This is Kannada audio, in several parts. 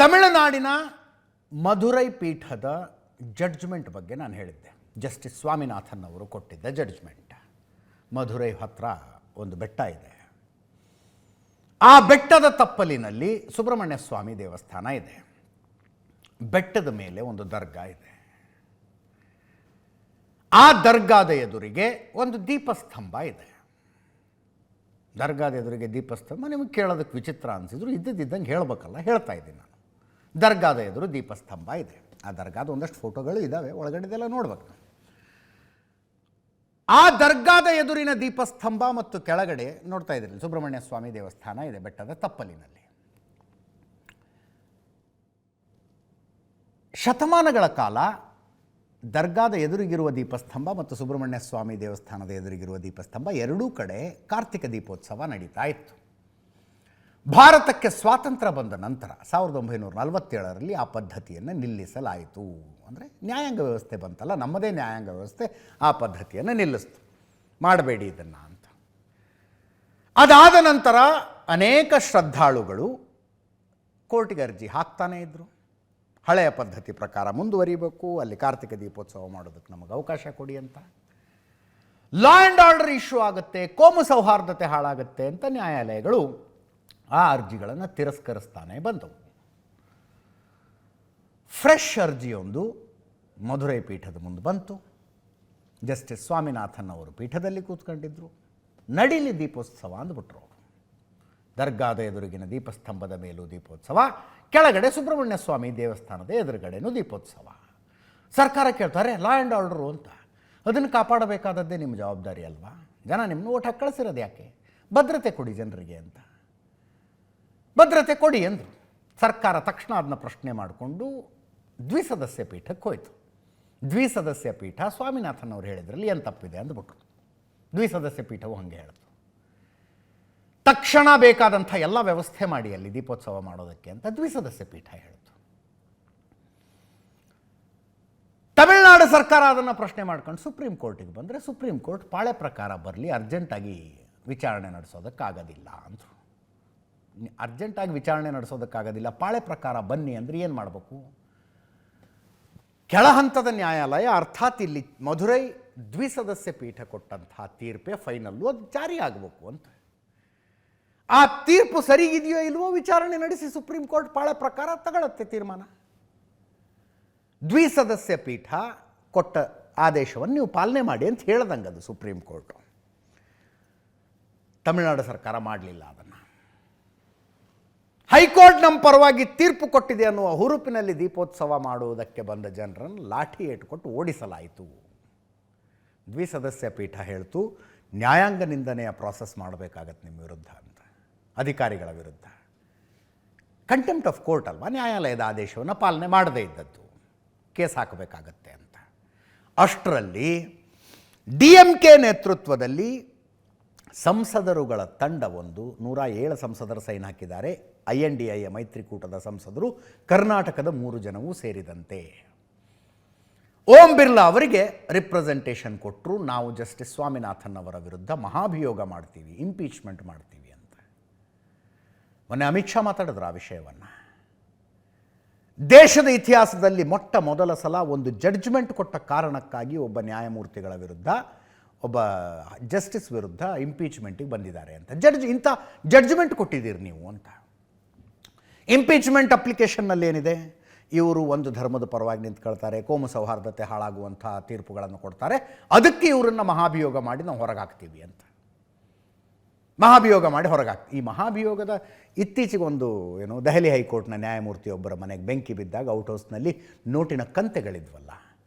ತಮಿಳುನಾಡಿನ ಮಧುರೈ ಪೀಠದ ಜಡ್ಜ್ಮೆಂಟ್ ಬಗ್ಗೆ ನಾನು ಹೇಳಿದ್ದೆ. ಜಸ್ಟಿಸ್ ಸ್ವಾಮಿನಾಥನ್ ಅವರು ಕೊಟ್ಟಿದ್ದ ಜಡ್ಜ್ಮೆಂಟ್. ಮಧುರೈ ಹತ್ರ ಒಂದು ಬೆಟ್ಟ ಇದೆ. ಆ ಬೆಟ್ಟದ ತಪ್ಪಲಿನಲ್ಲಿ ಸುಬ್ರಹ್ಮಣ್ಯ ಸ್ವಾಮಿ ದೇವಸ್ಥಾನ ಇದೆ. ಬೆಟ್ಟದ ಮೇಲೆ ಒಂದು ದರ್ಗಾ ಇದೆ. ಆ ದರ್ಗಾದ ಎದುರಿಗೆ ಒಂದು ದೀಪಸ್ತಂಭ ಇದೆ. ದರ್ಗಾದ ಎದುರಿಗೆ ದೀಪಸ್ತಂಭ ನಿಮಗೆ ಕೇಳೋದಕ್ಕೆ ವಿಚಿತ್ರ ಅನಿಸಿದ್ರು ಇದ್ದಂಗೆ ಹೇಳಬೇಕಲ್ಲ, ಹೇಳ್ತಾ ಇದ್ದೀನಿ ನಾನು. ದರ್ಗಾದ ಎದುರು ದೀಪಸ್ತಂಭ ಇದೆ. ಆ ದರ್ಗಾದ ಒಂದಷ್ಟು ಫೋಟೋಗಳು ಇದ್ದಾವೆ, ಒಳಗಡೆದೆಲ್ಲ ನೋಡ್ಬೇಕು. ಆ ದರ್ಗಾದ ಎದುರಿನ ದೀಪಸ್ತಂಭ ಮತ್ತು ಕೆಳಗಡೆ ನೋಡ್ತಾ ಇದ್ರಿ ಸುಬ್ರಹ್ಮಣ್ಯ ಸ್ವಾಮಿ ದೇವಸ್ಥಾನ ಇದೆ ಬೆಟ್ಟದ ತಪ್ಪಲಿನಲ್ಲಿ. ಶತಮಾನಗಳ ಕಾಲ ದರ್ಗಾದ ಎದುರಿಗಿರುವ ದೀಪಸ್ತಂಭ ಮತ್ತು ಸುಬ್ರಹ್ಮಣ್ಯ ಸ್ವಾಮಿ ದೇವಸ್ಥಾನದ ಎದುರಿಗಿರುವ ದೀಪಸ್ತಂಭ ಎರಡೂ ಕಡೆ ಕಾರ್ತಿಕ ದೀಪೋತ್ಸವ ನಡೀತಾ ಇತ್ತು. ಭಾರತಕ್ಕೆ ಸ್ವಾತಂತ್ರ್ಯ ಬಂದ ನಂತರ 1947ರಲ್ಲಿ ಆ ಪದ್ಧತಿಯನ್ನು ನಿಲ್ಲಿಸಲಾಯಿತು. ಅಂದರೆ ನ್ಯಾಯಾಂಗ ವ್ಯವಸ್ಥೆ ಬಂತಲ್ಲ, ನಮ್ಮದೇ ನ್ಯಾಯಾಂಗ ವ್ಯವಸ್ಥೆ ಆ ಪದ್ಧತಿಯನ್ನು ನಿಲ್ಲಿಸ್ತು, ಮಾಡಬೇಡಿ ಇದನ್ನು ಅಂತ. ಅದಾದ ನಂತರ ಅನೇಕ ಶ್ರದ್ಧಾಳುಗಳು ಕೋರ್ಟಿಗೆ ಅರ್ಜಿ ಹಾಕ್ತಾನೇ ಇದ್ದರು. ಹಳೆಯ ಪದ್ಧತಿ ಪ್ರಕಾರ ಮುಂದುವರಿಬೇಕು, ಅಲ್ಲಿ ಕಾರ್ತಿಕ ದೀಪೋತ್ಸವ ಮಾಡೋದಕ್ಕೆ ನಮಗೆ ಅವಕಾಶ ಕೊಡಿ ಅಂತ. ಲಾ ಆ್ಯಂಡ್ ಆರ್ಡರ್ ಇಶ್ಯೂ ಆಗುತ್ತೆ, ಕೋಮು ಸೌಹಾರ್ದತೆ ಹಾಳಾಗುತ್ತೆ ಅಂತ ನ್ಯಾಯಾಲಯಗಳು ಆ ಅರ್ಜಿಗಳನ್ನು ತಿರಸ್ಕರಿಸ್ತಾನೆ ಬಂದವು. ಫ್ರೆಶ್ ಅರ್ಜಿಯೊಂದು ಮಧುರೈ ಪೀಠದ ಮುಂದೆ ಬಂತು. ಜಸ್ಟಿಸ್ ಸ್ವಾಮಿನಾಥನ್ ಅವರು ಪೀಠದಲ್ಲಿ ಕೂತ್ಕೊಂಡಿದ್ದರು. ನಡಿಲಿ ದೀಪೋತ್ಸವ ಅಂದ್ಬಿಟ್ರು ಅವರು. ದರ್ಗಾದ ಎದುರಿಗಿನ ದೀಪಸ್ತಂಭದ ಮೇಲೂ ದೀಪೋತ್ಸವ, ಕೆಳಗಡೆ ಸುಬ್ರಹ್ಮಣ್ಯ ಸ್ವಾಮಿ ದೇವಸ್ಥಾನದ ಎದುರುಗಡೆನೂ ದೀಪೋತ್ಸವ. ಸರ್ಕಾರ ಕೇಳ್ತಾರೆ ಲಾ ಆ್ಯಂಡ್ ಆರ್ಡರು ಅಂತ. ಅದನ್ನು ಕಾಪಾಡಬೇಕಾದದ್ದೇ ನಿಮ್ಮ ಜವಾಬ್ದಾರಿ ಅಲ್ವಾ? ಜನ ನಿಮ್ಮನ್ನು ಓಟ್ ಹಾಕಿ ಕಳಿಸಿರೋದು ಯಾಕೆ? ಭದ್ರತೆ ಕೊಡಿ ಜನರಿಗೆ ಅಂತ. ಭದ್ರತೆ ಕೊಡಿ ಅಂದರು. ಸರ್ಕಾರ ತಕ್ಷಣ ಅದನ್ನ ಪ್ರಶ್ನೆ ಮಾಡಿಕೊಂಡು ದ್ವಿಸದಸ್ಯ ಪೀಠಕ್ಕೆ ಹೋಯಿತು. ದ್ವಿಸದಸ್ಯ ಪೀಠ ಸ್ವಾಮಿನಾಥನ್ ಅವರು ಹೇಳಿದ್ರಲ್ಲಿ ಏನು ತಪ್ಪಿದೆ ಅಂದ್ಬಿಟ್ರು. ದ್ವಿಸದಸ್ಯ ಪೀಠವು ಹಾಗೆ ಹೇಳಿತು. ತಕ್ಷಣ ಬೇಕಾದಂಥ ಎಲ್ಲ ವ್ಯವಸ್ಥೆ ಮಾಡಿ ಅಲ್ಲಿ ದೀಪೋತ್ಸವ ಮಾಡೋದಕ್ಕೆ ಅಂತ ದ್ವಿಸದಸ್ಯ ಪೀಠ ಹೇಳಿತು. ತಮಿಳುನಾಡು ಸರ್ಕಾರ ಅದನ್ನು ಪ್ರಶ್ನೆ ಮಾಡ್ಕೊಂಡು ಸುಪ್ರೀಂ ಕೋರ್ಟಿಗೆ ಬಂದರೆ ಸುಪ್ರೀಂ ಕೋರ್ಟ್ ಪಾಳೆ ಪ್ರಕಾರ ಬರಲಿ, ಅರ್ಜೆಂಟಾಗಿ ವಿಚಾರಣೆ ನಡೆಸೋದಕ್ಕಾಗೋದಿಲ್ಲ ಅಂದರು. ಅರ್ಜೆಂಟಾಗಿ ವಿಚಾರಣೆ ನಡೆಸೋದಕ್ಕಾಗೋದಿಲ್ಲ, ಪಾಳೆ ಪ್ರಕಾರ ಬನ್ನಿ ಅಂದರೆ ಏನು ಮಾಡಬೇಕು? ಕೆಳಹಂತದ ನ್ಯಾಯಾಲಯ, ಅರ್ಥಾತ್ ಇಲ್ಲಿ ಮಧುರೈ ದ್ವಿಸದಸ್ಯ ಪೀಠ ಕೊಟ್ಟಂಥ ತೀರ್ಪೇ ಫೈನಲ್ಲು, ಅದು ಜಾರಿ ಆಗಬೇಕು ಅಂತ. ಆ ತೀರ್ಪು ಸರಿಗಿದೆಯೋ ಇಲ್ವೋ ವಿಚಾರಣೆ ನಡೆಸಿ ಸುಪ್ರೀಂ ಕೋರ್ಟ್ ಪಾಳೆ ಪ್ರಕಾರ ತಗೊಳುತ್ತೆ ತೀರ್ಮಾನ. ದ್ವಿಸದಸ್ಯ ಪೀಠ ಕೊಟ್ಟ ಆದೇಶವನ್ನು ನೀವು ಪಾಲನೆ ಮಾಡಿ ಅಂತ ಹೇಳ್ದಂಗೆ ಅದು ಸುಪ್ರೀಂ ಕೋರ್ಟು. ತಮಿಳುನಾಡು ಸರ್ಕಾರ ಮಾಡಲಿಲ್ಲ ಅದನ್ನು. ಹೈಕೋರ್ಟ್ ನಮ್ಮ ಪರವಾಗಿ ತೀರ್ಪು ಕೊಟ್ಟಿದೆ ಅನ್ನುವ ಹುರುಪಿನಲ್ಲಿ ದೀಪೋತ್ಸವ ಮಾಡುವುದಕ್ಕೆ ಬಂದ ಜನರನ್ನು ಲಾಠಿ ಏಟುಕೊಟ್ಟು ಓಡಿಸಲಾಯಿತು. ದ್ವಿಸದಸ್ಯ ಪೀಠ ಹೇಳ್ತು, ನ್ಯಾಯಾಂಗ ನಿಂದನೆಯ ಪ್ರಾಸೆಸ್ ಮಾಡಬೇಕಾಗತ್ತೆ ನಿಮ್ಮ ವಿರುದ್ಧ ಅಂತ, ಅಧಿಕಾರಿಗಳ ವಿರುದ್ಧ. ಕಂಟೆಂಪ್ಟ್ ಆಫ್ ಕೋರ್ಟ್ ಅಲ್ವಾ, ನ್ಯಾಯಾಲಯದ ಆದೇಶವನ್ನು ಪಾಲನೆ ಮಾಡದೇ ಇದ್ದದ್ದು, ಕೇಸ್ ಹಾಕಬೇಕಾಗತ್ತೆ ಅಂತ. ಅಷ್ಟರಲ್ಲಿ DMK ನೇತೃತ್ವದಲ್ಲಿ ಸಂಸದರುಗಳ ತಂಡವೊಂದು 107 ಸಂಸದರು ಸೈನ್ ಹಾಕಿದ್ದಾರೆ. INDIA ಮೈತ್ರಿಕೂಟದ ಸಂಸದರು, ಕರ್ನಾಟಕದ 3 ಜನವೂ ಸೇರಿದಂತೆ. ಓಂ ಬಿರ್ಲಾ ಅವರಿಗೆ ರಿಪ್ರೆಸೆಂಟೇಷನ್ ಕೊಟ್ಟರು. ನಾವು ಜಸ್ಟಿಸ್ ಸ್ವಾಮಿನಾಥನ್ ಅವರ ವಿರುದ್ಧ ಮಹಾಭಿಯೋಗ ಮಾಡ್ತೀವಿ, ಇಂಪೀಚ್ಮೆಂಟ್ ಮಾಡ್ತೀವಿ ಅಂತ. ಮೊನ್ನೆ ಅಮಿತ್ ಶಾ ಮಾತಾಡಿದ್ರು ಆ ವಿಷಯವನ್ನು. ದೇಶದ ಇತಿಹಾಸದಲ್ಲಿ ಮೊಟ್ಟ ಮೊದಲ ಸಲ ಒಂದು ಜಡ್ಜ್ಮೆಂಟ್ ಕೊಟ್ಟ ಕಾರಣಕ್ಕಾಗಿ ಒಬ್ಬ ನ್ಯಾಯಮೂರ್ತಿಗಳ ವಿರುದ್ಧ, ಒಬ್ಬ ಜಸ್ಟಿಸ್ ವಿರುದ್ಧ ಇಂಪೀಚ್ಮೆಂಟಿಗೆ ಬಂದಿದ್ದಾರೆ ಅಂತ. ಇಂಥ ಜಡ್ಜ್ಮೆಂಟ್ ಕೊಟ್ಟಿದ್ದೀರಿ ನೀವು ಅಂತ. ಇಂಪೀಚ್ಮೆಂಟ್ ಅಪ್ಲಿಕೇಶನ್ನಲ್ಲಿ ಏನಿದೆ? ಇವರು ಒಂದು ಧರ್ಮದ ಪರವಾಗಿ ನಿಂತ್ಕೊಳ್ತಾರೆ, ಕೋಮು ಸೌಹಾರ್ದತೆ ಹಾಳಾಗುವಂಥ ತೀರ್ಪುಗಳನ್ನು ಕೊಡ್ತಾರೆ, ಅದಕ್ಕೆ ಇವರನ್ನು ಮಹಾಭಿಯೋಗ ಮಾಡಿ ನಾವು ಹೊರಗೆ ಹಾಕ್ತೀವಿ ಅಂತ. ಮಹಾಭಿಯೋಗ ಮಾಡಿ ಹೊರಗಾಗ್ತೀವಿ. ಈ ಮಹಾಭಿಯೋಗದ ಇತ್ತೀಚೆಗೆ ಒಂದು ದೆಹಲಿ ಹೈಕೋರ್ಟ್ನ ನ್ಯಾಯಮೂರ್ತಿಯೊಬ್ಬರ ಮನೆಗೆ ಬೆಂಕಿ ಬಿದ್ದಾಗ ಔಟ್ ಹೌಸ್ನಲ್ಲಿ ನೋಟಿನ ಕಂತೆಗಳಿದ್ವಲ್ಲ,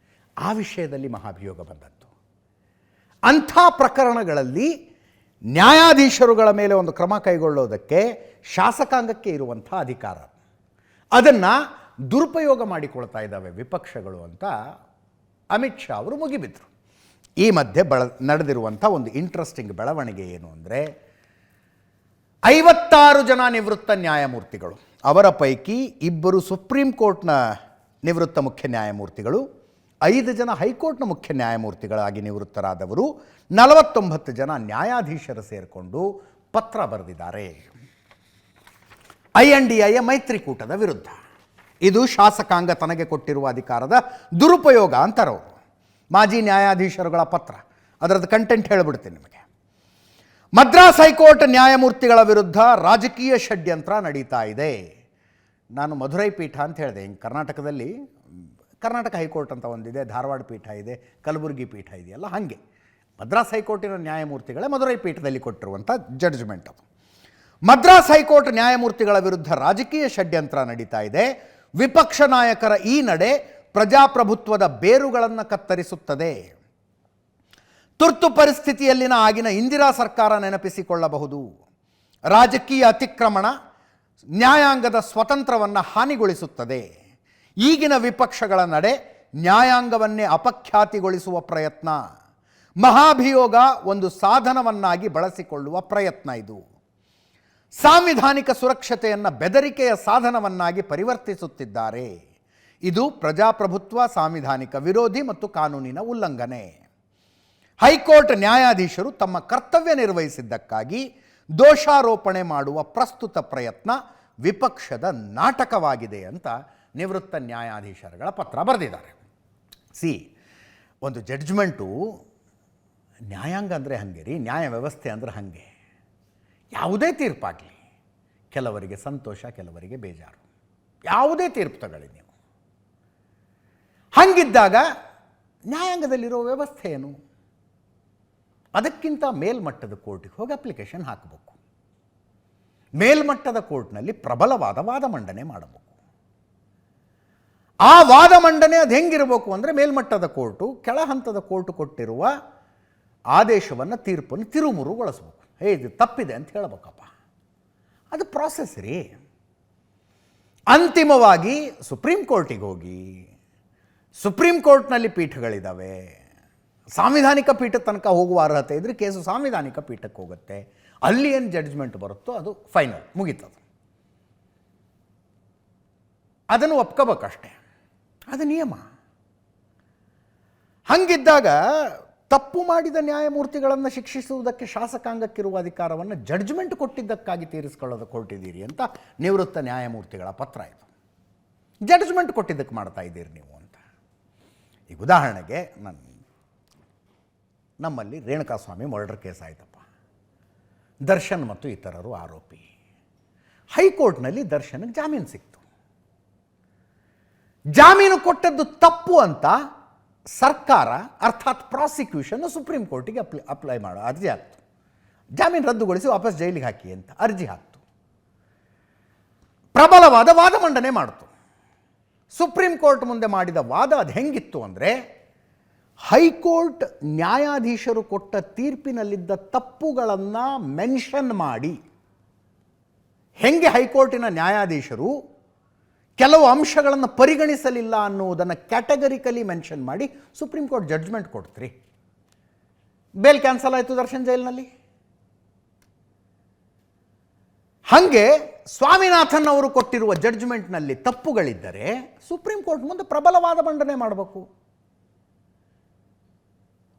ಆ ವಿಷಯದಲ್ಲಿ ಮಹಾಭಿಯೋಗ ಬಂದದ್ದು. ಅಂಥ ಪ್ರಕರಣಗಳಲ್ಲಿ ನ್ಯಾಯಾಧೀಶರುಗಳ ಮೇಲೆ ಒಂದು ಕ್ರಮ ಕೈಗೊಳ್ಳೋದಕ್ಕೆ ಶಾಸಕಾಂಗಕ್ಕೆ ಇರುವಂಥ ಅಧಿಕಾರ, ಅದನ್ನು ದುರುಪಯೋಗ ಮಾಡಿಕೊಳ್ತಾ ಇದ್ದಾವೆ ವಿಪಕ್ಷಗಳು ಅಂತ ಅಮಿತ್ ಶಾ ಅವರು ಮುಗಿಬಿದ್ರು. ಈ ಮಧ್ಯೆ ನಡೆದಿರುವಂಥ ಒಂದು ಇಂಟ್ರೆಸ್ಟಿಂಗ್ ಬೆಳವಣಿಗೆ ಏನು ಅಂದರೆ, 56 ಜನ ನಿವೃತ್ತ ನ್ಯಾಯಮೂರ್ತಿಗಳು, ಅವರ ಪೈಕಿ 2 ಸುಪ್ರೀಂ ಕೋರ್ಟ್ನ ನಿವೃತ್ತ ಮುಖ್ಯ ನ್ಯಾಯಮೂರ್ತಿಗಳು, 5 ಜನ ಹೈಕೋರ್ಟ್ನ ಮುಖ್ಯ ನ್ಯಾಯಮೂರ್ತಿಗಳಾಗಿ ನಿವೃತ್ತರಾದವರು, 49 ಜನ ನ್ಯಾಯಾಧೀಶರು ಸೇರಿಕೊಂಡು ಪತ್ರ ಬರೆದಿದ್ದಾರೆ INDIA ಮೈತ್ರಿಕೂಟದ ವಿರುದ್ಧ. ಇದು ಶಾಸಕಾಂಗ ತನಗೆ ಕೊಟ್ಟಿರುವ ಅಧಿಕಾರದ ದುರುಪಯೋಗ ಅಂತಾರವರು. ಮಾಜಿ ನ್ಯಾಯಾಧೀಶರುಗಳ ಪತ್ರ, ಅದರದ್ದು ಕಂಟೆಂಟ್ ಹೇಳಿಬಿಡ್ತೀನಿ ನಿಮಗೆ. ಮದ್ರಾಸ್ ಹೈಕೋರ್ಟ್ ನ್ಯಾಯಮೂರ್ತಿಗಳ ವಿರುದ್ಧ ರಾಜಕೀಯ ಷಡ್ಯಂತ್ರ ನಡೀತಾ ಇದೆ. ನಾನು ಮಧುರೈ ಪೀಠ ಅಂತ ಹೇಳಿದೆ. ಹಿಂಗೆ ಕರ್ನಾಟಕದಲ್ಲಿ ಕರ್ನಾಟಕ ಹೈಕೋರ್ಟ್ ಅಂತ ಒಂದಿದೆ, ಧಾರವಾಡ ಪೀಠ ಇದೆ, ಕಲಬುರಗಿ ಪೀಠ ಇದೆಯಲ್ಲ, ಹಾಗೆ ಮದ್ರಾಸ್ ಹೈಕೋರ್ಟಿನ ನ್ಯಾಯಮೂರ್ತಿಗಳೇ ಮಧುರೈ ಪೀಠದಲ್ಲಿ ಕೊಟ್ಟಿರುವಂಥ ಜಡ್ಜ್ಮೆಂಟ್ ಅದು. ಮದ್ರಾಸ್ ಹೈಕೋರ್ಟ್ ನ್ಯಾಯಮೂರ್ತಿಗಳ ವಿರುದ್ಧ ರಾಜಕೀಯ ಷಡ್ಯಂತ್ರ ನಡೀತಾ ಇದೆ. ವಿಪಕ್ಷ ನಾಯಕರ ಈ ನಡೆ ಪ್ರಜಾಪ್ರಭುತ್ವದ ಬೇರುಗಳನ್ನು ಕತ್ತರಿಸುತ್ತದೆ. ತುರ್ತು ಪರಿಸ್ಥಿತಿಯಲ್ಲಿನ ಆಗಿನ ಇಂದಿರಾ ಸರ್ಕಾರ ನೆನಪಿಸಿಕೊಳ್ಳಬಹುದು. ರಾಜಕೀಯ ಅತಿಕ್ರಮಣ ನ್ಯಾಯಾಂಗದ ಸ್ವತಂತ್ರವನ್ನು ಹಾನಿಗೊಳಿಸುತ್ತದೆ. ಈಗಿನ ವಿಪಕ್ಷಗಳ ನಡೆ ನ್ಯಾಯಾಂಗವನ್ನೇ ಅಪಖ್ಯಾತಿಗೊಳಿಸುವ ಪ್ರಯತ್ನ. ಮಹಾಭಿಯೋಗ ಒಂದು ಸಾಧನವನ್ನಾಗಿ ಬಳಸಿಕೊಳ್ಳುವ ಪ್ರಯತ್ನ ಇದು. ಸಾಂವಿಧಾನಿಕ ಸುರಕ್ಷತೆಯನ್ನು ಬೆದರಿಕೆಯ ಸಾಧನವನ್ನಾಗಿ ಪರಿವರ್ತಿಸುತ್ತಿದ್ದಾರೆ. ಇದು ಪ್ರಜಾಪ್ರಭುತ್ವ, ಸಾಂವಿಧಾನಿಕ ವಿರೋಧಿ ಮತ್ತು ಕಾನೂನಿನ ಉಲ್ಲಂಘನೆ. ಹೈಕೋರ್ಟ್ ನ್ಯಾಯಾಧೀಶರು ತಮ್ಮ ಕರ್ತವ್ಯ ನಿರ್ವಹಿಸಿದ್ದಕ್ಕಾಗಿ ದೋಷಾರೋಪಣೆ ಮಾಡುವ ಪ್ರಸ್ತುತ ಪ್ರಯತ್ನ ವಿಪಕ್ಷದ ನಾಟಕವಾಗಿದೆ ಅಂತ ನಿವೃತ್ತ ನ್ಯಾಯಾಧೀಶರುಗಳ ಪತ್ರ ಬರೆದಿದ್ದಾರೆ. ಒಂದು ಜಡ್ಜ್ಮೆಂಟು, ನ್ಯಾಯಾಂಗ ಅಂದರೆ ಹಾಗೆ ರೀ, ನ್ಯಾಯ ವ್ಯವಸ್ಥೆ ಅಂದರೆ ಹಾಗೆ. ಯಾವುದೇ ತೀರ್ಪಾಗಲಿ ಕೆಲವರಿಗೆ ಸಂತೋಷ, ಕೆಲವರಿಗೆ ಬೇಜಾರು. ಯಾವುದೇ ತೀರ್ಪು ತಗೊಳ್ಳಿ ನೀವು. ಹಾಗಿದ್ದಾಗ ನ್ಯಾಯಾಂಗದಲ್ಲಿರೋ ವ್ಯವಸ್ಥೆ ಏನು? ಅದಕ್ಕಿಂತ ಮೇಲ್ಮಟ್ಟದ ಕೋರ್ಟಿಗೆ ಹೋಗಿ ಅಪ್ಲಿಕೇಶನ್ ಹಾಕಬೇಕು. ಮೇಲ್ಮಟ್ಟದ ಕೋರ್ಟ್ನಲ್ಲಿ ಪ್ರಬಲವಾದ ವಾದ ಮಂಡನೆ ಮಾಡಬೇಕು. ಆ ವಾದ ಮಂಡನೆ ಅದು ಹೆಂಗಿರಬೇಕು ಅಂದರೆ, ಮೇಲ್ಮಟ್ಟದ ಕೋರ್ಟು ಕೆಳ ಹಂತದ ಕೋರ್ಟು ಕೊಟ್ಟಿರುವ ಆದೇಶವನ್ನು, ತೀರ್ಪನ್ನು ತಿರುಮುರುಗೊಳಿಸ್ಬೇಕು. ಇದು ತಪ್ಪಿದೆ ಅಂತ ಹೇಳಬೇಕಪ್ಪ. ಅದು ಪ್ರಾಸೆಸ್ ರೀ. ಅಂತಿಮವಾಗಿ ಸುಪ್ರೀಂ ಕೋರ್ಟಿಗೆ ಹೋಗಿ, ಸುಪ್ರೀಂ ಕೋರ್ಟ್ನಲ್ಲಿ ಪೀಠಗಳಿದ್ದಾವೆ. ಸಾಂವಿಧಾನಿಕ ಪೀಠದ ತನಕ ಹೋಗುವ ಅರ್ಹತೆ ಇದ್ದರೆ ಕೇಸು ಸಾಂವಿಧಾನಿಕ ಪೀಠಕ್ಕೆ ಹೋಗುತ್ತೆ. ಅಲ್ಲಿ ಏನು ಜಡ್ಜ್ಮೆಂಟ್ ಬರುತ್ತೋ ಅದು ಫೈನಲ್, ಮುಗೀತದು. ಅದನ್ನು ಒಪ್ಕೋಬೇಕಷ್ಟೆ, ಅದು ನಿಯಮ. ಹಾಗಿದ್ದಾಗ ತಪ್ಪು ಮಾಡಿದ ನ್ಯಾಯಮೂರ್ತಿಗಳನ್ನು ಶಿಕ್ಷಿಸುವುದಕ್ಕೆ ಶಾಸಕಾಂಗಕ್ಕಿರುವ ಅಧಿಕಾರವನ್ನು ಜಡ್ಜ್ಮೆಂಟ್ ಕೊಟ್ಟಿದ್ದಕ್ಕಾಗಿ ತೀರಿಸ್ಕೊಳ್ಳೋದಕ್ಕೆ ಹೊರಟಿದ್ದೀರಿ ಅಂತ ನಿವೃತ್ತ ನ್ಯಾಯಮೂರ್ತಿಗಳ ಪತ್ರ ಇದು. ಜಡ್ಜ್ಮೆಂಟ್ ಕೊಟ್ಟಿದ್ದಕ್ಕೆ ಮಾಡ್ತಾ ಇದ್ದೀರಿ ನೀವು ಅಂತ. ಈಗ ಉದಾಹರಣೆಗೆ, ನಮ್ಮಲ್ಲಿ ರೇಣುಕಾಸ್ವಾಮಿ ಮರ್ಡರ್ ಕೇಸ್ ಆಯ್ತಪ್ಪ. ದರ್ಶನ್ ಮತ್ತು ಇತರರು ಆರೋಪಿ. ಹೈಕೋರ್ಟ್ನಲ್ಲಿ ದರ್ಶನ್ಗೆ ಜಾಮೀನು ಸಿಕ್ತು. ಜಾಮೀನು ಕೊಟ್ಟದ್ದು ತಪ್ಪು ಅಂತ ಸರ್ಕಾರ, ಅರ್ಥಾತ್ ಪ್ರಾಸಿಕ್ಯೂಷನ್, ಸುಪ್ರೀಂ ಕೋರ್ಟಿಗೆ ಅಪ್ಲೈ ಮಾಡೋ ಅರ್ಜಿ ಹಾಕ್ತು. ಜಾಮೀನು ರದ್ದುಗೊಳಿಸಿ ವಾಪಸ್ ಜೈಲಿಗೆ ಹಾಕಿ ಅಂತ ಅರ್ಜಿ ಹಾಕ್ತು. ಪ್ರಬಲವಾದ ವಾದ ಮಂಡನೆ ಮಾಡಿತು. ಸುಪ್ರೀಂ ಕೋರ್ಟ್ ಮುಂದೆ ಮಾಡಿದ ವಾದ ಅದು ಹೆಂಗಿತ್ತು ಅಂದರೆ, ಹೈಕೋರ್ಟ್ ನ್ಯಾಯಾಧೀಶರು ಕೊಟ್ಟ ತೀರ್ಪಿನಲ್ಲಿದ್ದ ತಪ್ಪುಗಳನ್ನು ಮೆನ್ಷನ್ ಮಾಡಿ, ಹೆಂಗೆ ಹೈಕೋರ್ಟಿನ ನ್ಯಾಯಾಧೀಶರು ಕೆಲವು ಅಂಶಗಳನ್ನು ಪರಿಗಣಿಸಲಿಲ್ಲ ಅನ್ನುವುದನ್ನು ಕ್ಯಾಟಗರಿಕಲಿ ಮೆನ್ಷನ್ ಮಾಡಿ ಸುಪ್ರೀಂ ಕೋರ್ಟ್ ಜಡ್ಜ್ಮೆಂಟ್ ಕೊಡ್ತ್ರಿ. ಬೇಲ್ ಕ್ಯಾನ್ಸಲ್ ಆಯಿತು ದರ್ಶನ್ ಜೈಲಿನಲ್ಲಿ. ಹಾಗೆ ಸ್ವಾಮಿನಾಥನ್ ಅವರು ಕೊಟ್ಟಿರುವ ಜಡ್ಜ್ಮೆಂಟ್ನಲ್ಲಿ ತಪ್ಪುಗಳಿದ್ದರೆ ಸುಪ್ರೀಂ ಕೋರ್ಟ್ ಮುಂದೆ ಪ್ರಬಲವಾದ ಮಂಡನೆ ಮಾಡಬೇಕು.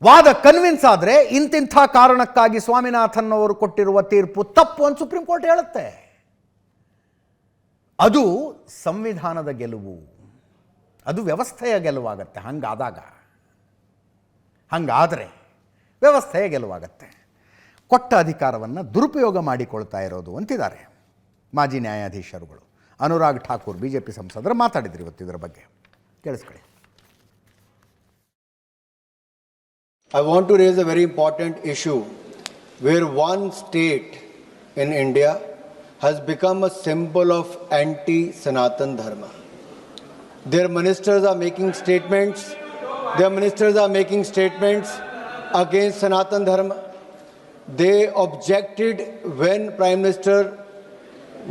ವಾದ ಕನ್ವಿನ್ಸ್ ಆದರೆ ಇಂತಿಂಥ ಕಾರಣಕ್ಕಾಗಿ ಸ್ವಾಮಿನಾಥನ್ ಅವರು ಕೊಟ್ಟಿರುವ ತೀರ್ಪು ತಪ್ಪು ಅಂತ ಸುಪ್ರೀಂ ಕೋರ್ಟ್ ಹೇಳುತ್ತೆ. ಅದು ಸಂವಿಧಾನದ ಗೆಲುವು, ಅದು ವ್ಯವಸ್ಥೆಯ ಗೆಲುವಾಗತ್ತೆ. ಹಂಗಾದರೆ ವ್ಯವಸ್ಥೆಯ ಗೆಲುವಾಗತ್ತೆ. ಕೊಟ್ಟ ಅಧಿಕಾರವನ್ನು ದುರುಪಯೋಗ ಮಾಡಿಕೊಳ್ತಾ ಇರೋದು ಅಂತಿದ್ದಾರೆ ಮಾಜಿ ನ್ಯಾಯಾಧೀಶರುಗಳು. ಅನುರಾಗ್ ಠಾಕೂರ್ BJP ಸಂಸದರು ಮಾತಾಡಿದ್ರು ಇವತ್ತು ಇದರ ಬಗ್ಗೆ. ಕೇಳಿಸ್ಕೊಳ್ಳಿ. I want to raise a very important issue where one state in India has become a symbol of anti-Sanatan Dharma. Their ministers are making statements against Sanatan Dharma. They objected when Prime Minister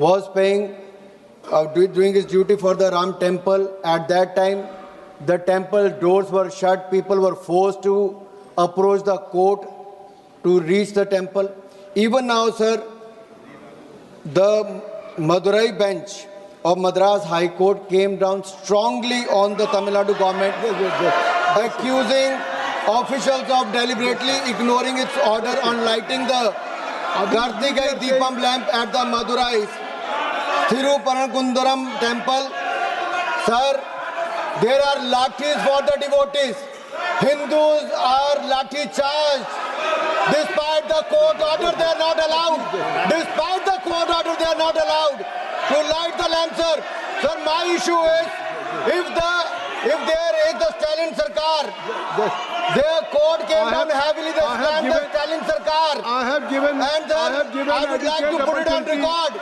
was doing his duty for the Ram temple. At that time, the temple doors were shut. People were forced to approach the court to reach the temple. Even now, sir, the Madurai bench of Madras High Court came down strongly on the Tamil Nadu government, accusing officials of deliberately ignoring its order on lighting the Kartigai Deepam lamp at the Madurai Thiruparankundaram temple Sir, there are lathis for the devotees. Hindus are lathi charged. Despite the court order, they are not allowed. Despite the court order, they are not allowed to light the lamp, sir. Sir, my issue is, if there is the Stalin Sarkar, their court came down heavily, they slammed the Stalin Sarkar. I have given And then I would like to put it on record.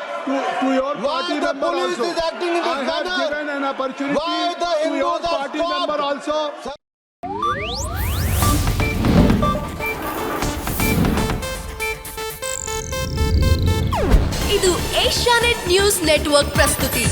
to your Why party the member police also. is acting in this I have manner? given an opportunity Why the to your Hindus are party stopped? member also. ಇದು ಏಷ್ಯಾನೆಟ್ ನ್ಯೂಸ್ ನೆಟ್ವರ್ಕ್ ಪ್ರಸ್ತುತಿ.